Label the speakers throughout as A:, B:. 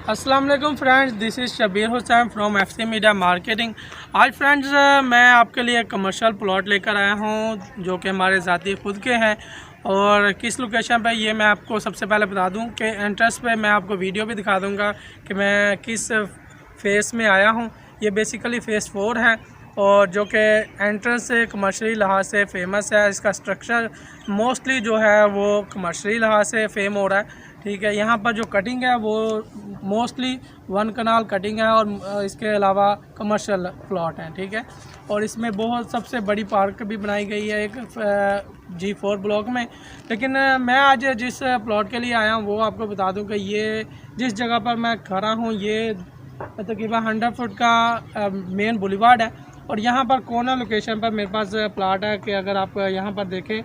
A: अस्सलाम वालेकुम friends, this is Shabbir Hussain from FC media marketing. आज फ्रेंड्स मैं आपके लिए कमर्शियल प्लॉट लेकर आया हूं जो कि हमारे ज़ाती खुद के हैं। और किस लोकेशन पे ये मैं आपको सबसे पहले बता दूं कि एंट्रेंस पे मैं आपको वीडियो भी दिखा दूंगा कि मैं किस फेस में आया हूं। ये बेसिकली फ़ेस 4 है और जो कि एंट्रेंस से कमर्शियली लिहाज से फ़ेमस है। इसका स्ट्रक्चर मोस्टली जो है वो कमर्शियली लिहाज से फेम हो रहा है। ठीक है, यहाँ पर जो कटिंग है वो मोस्टली 1 कनाल कटिंग है और इसके अलावा कमर्शियल प्लॉट हैं। ठीक है, और इसमें बहुत सबसे बड़ी पार्क भी बनाई गई है एक G4 ब्लॉक में। लेकिन मैं आज जिस प्लॉट के लिए आया हूँ वो आपको बता दूँ कि ये जिस जगह पर मैं खड़ा हूँ ये तकरीबन 100 फुट का मेन बुलीवार्ड है। और यहाँ पर कॉर्नर लोकेशन पर मेरे पास प्लाट है कि अगर आप यहाँ पर देखें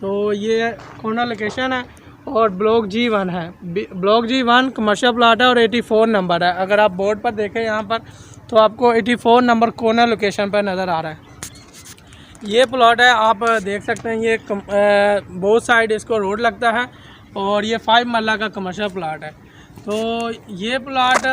A: तो ये कॉर्नर लोकेशन है और ब्लॉक G1 है। ब्लॉक G1 कमर्शियल प्लाट है और 84 नंबर है। अगर आप बोर्ड पर देखें यहाँ पर तो आपको 84 नंबर कॉर्नर लोकेशन पर नज़र आ रहा है। ये प्लॉट है, आप देख सकते हैं। ये बोथ साइड इसको रोड लगता है और ये 5 मरला का कमर्शियल प्लाट है। तो ये प्लाट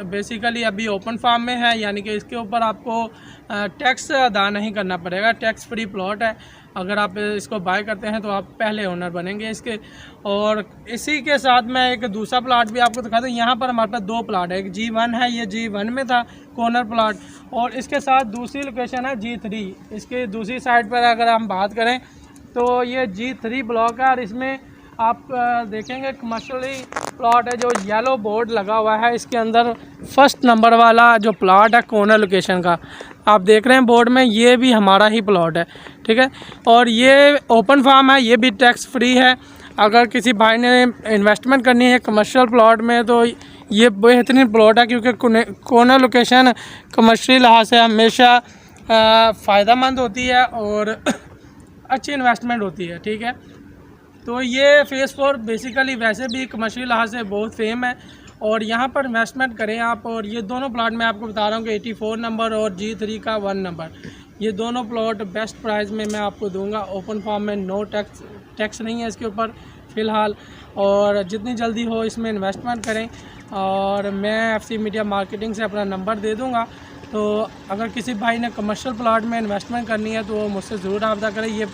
A: बेसिकली अभी ओपन फार्म में है, यानी कि इसके ऊपर आपको टैक्स अदा नहीं करना पड़ेगा। टैक्स फ्री प्लॉट है। अगर आप इसको बाय करते हैं तो आप पहले ओनर बनेंगे इसके। और इसी के साथ मैं एक दूसरा प्लाट भी आपको दिखा दूँ। यहाँ पर हमारे पास 2 प्लाट है, एक G1 है, ये G1 में था कॉर्नर प्लाट, और इसके साथ दूसरी लोकेशन है G3। इसके दूसरी साइड पर अगर हम बात करें तो ये G3 ब्लॉक है और इसमें आप देखेंगे कमर्शियली प्लॉट है जो येलो बोर्ड लगा हुआ है। इसके अंदर फर्स्ट नंबर वाला जो प्लॉट है कॉर्नर लोकेशन का आप देख रहे हैं बोर्ड में, ये भी हमारा ही प्लॉट है। ठीक है, और ये ओपन फार्म है, ये भी टैक्स फ्री है। अगर किसी भाई ने इन्वेस्टमेंट करनी है कमर्शियल प्लॉट में तो ये बेहतरीन प्लॉट है, क्योंकि कॉर्नर लोकेशन कमर्शियल लिहाज से हमेशा फ़ायदेमंद होती है और अच्छी इन्वेस्टमेंट होती है। ठीक है, तो ये फ़ेस 4 बेसिकली वैसे भी कमर्शियल लिहाज से बहुत फेम है और यहाँ पर इन्वेस्टमेंट करें आप। और ये दोनों प्लॉट मैं आपको बता रहा हूँ कि 84 नंबर और G3 का 1 नंबर, ये दोनों प्लॉट बेस्ट प्राइस में मैं आपको दूंगा। ओपन फार्म में नो टैक्स नहीं है इसके ऊपर फ़िलहाल। और जितनी जल्दी हो इसमें इन्वेस्टमेंट करें और मैं एफसी मीडिया मार्केटिंग से अपना नंबर दे दूँगा। तो अगर किसी भाई ने कमर्शियल प्लॉट में इन्वेस्टमेंट करनी है तो वो मुझसे ज़रूर रब्ता करें। ये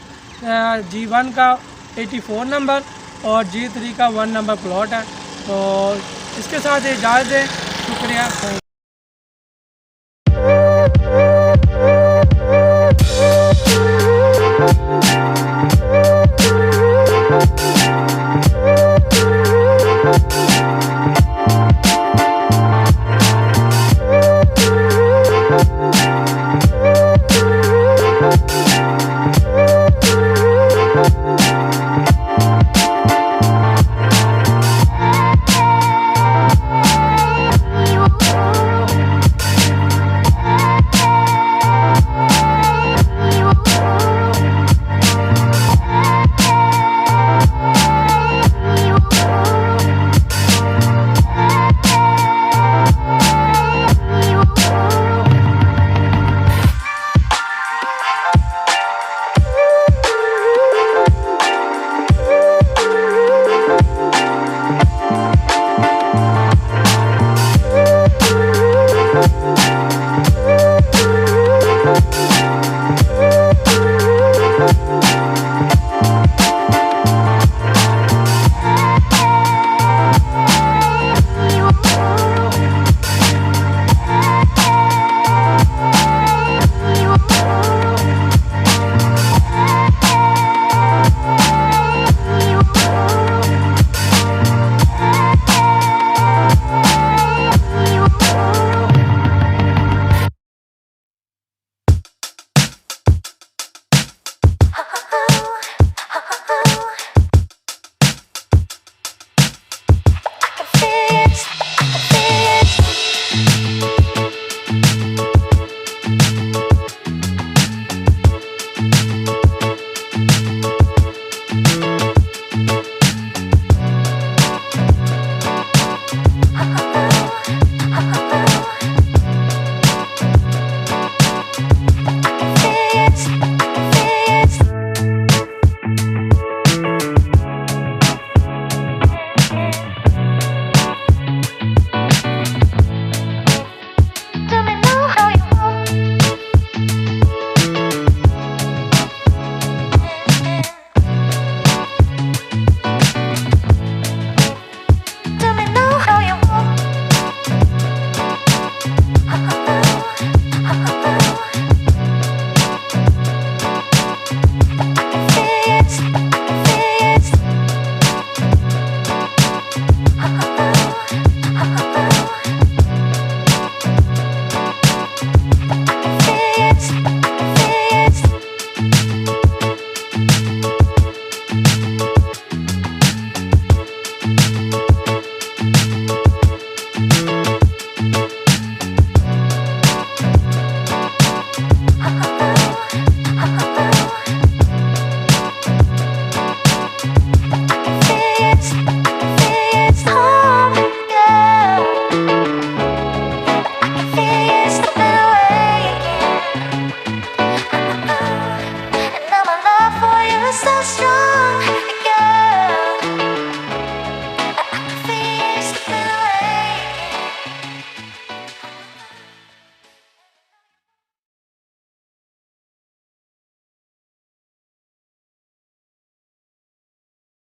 A: G1 का 84 नंबर और G3 का 1 नंबर प्लॉट है। तो इसके साथ इजाज़त दें, शुक्रिया।